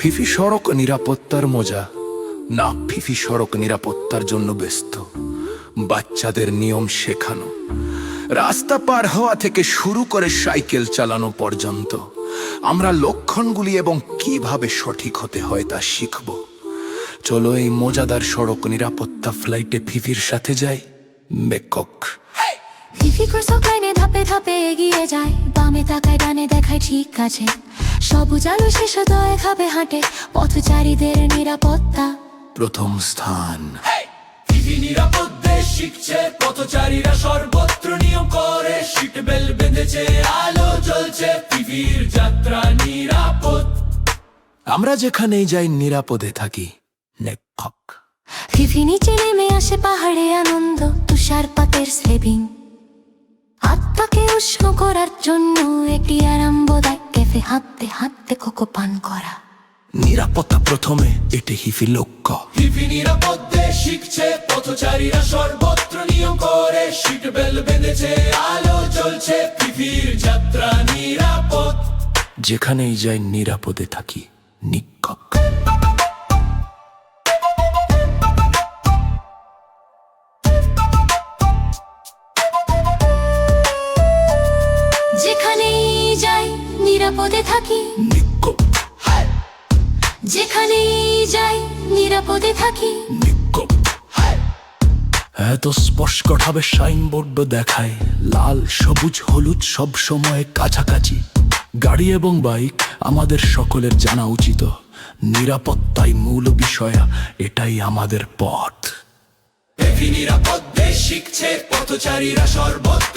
Phi Phi সড়ক নিরাপত্তার মজা না, ফিফি সড়ক নিরাপত্তার জন্য ব্যস্ত। বাচ্চাদের নিয়ম শেখানো, রাস্তা পার হওয়া থেকে শুরু করে সাইকেল চালানো পর্যন্ত আমরা লক্ষণগুলি এবং কিভাবে সঠিক হতে হয় তা শিখব। চলো এই মজাদার সড়ক নিরাপত্তা ফ্লাইটে ফিফির সাথে যাই। ব্যাংকক। ফিফি ক্রসক লাইনে ধাপে ধাপে এগিয়ে যায়, বামে তাকায় ডানে দেখায় ঠিক আছে, সবুজ আলো শেষে দয়ে খাবে হাঁটে, পথচারীদের নিরাপত্তা প্রথম স্থান। ফিফি নিরাপদ দেশ শিখছে, পথচারীরা সর্বত্র নিয়ম করে, সিট বেল্ট বেঁধেছে, আলো জ্বলছে, ফিফির যাত্রা নিরাপদ। আমরা যেখানেই যাই নিরাপদে থাকি। ব্যাংকক। ফিফি নিচে নেমে আসে পাহাড়ে আনন্দ, তুষারপাতের স্লেবিং, আত্মাকে উষ্ণ করার জন্য একটি আরামবোধক ক্যাফে, হাঁটতে হাঁটতে কোকো পান করা। নিরাপত্তা প্রথমে, এটি হিফি লক্ষ্য। ফিফি নিরাপদ দেশ শিখছে, পথচারীরা সর্বত্র নিয়ম করে, সিট বেল্ট বেঁধেছে, আলো জ্বলছে, ফিফির যাত্রা নিরাপদ। যেখানেই যাই নিরাপদে থাকি। ব্যাংকক। যেখানেই যাই নিরাপদে থাকি, ব্যাংকক। যেখানেই যাই নিরাপদে থাকি। ব্যাংকক। এত স্পষ্টভাবে সাইনবোর্ড দেখায়, লাল সবুজ হলুদ সব সময় কাছাকাছি। গাড়ি এবং বাইক আমাদের সকলের জানা উচিত, নিরাপত্তাই মূল বিষয়, এটাই আমাদের পথ। ফিফি নিরাপদ দেশ শিখছে, পথচারীরা সর্বত্র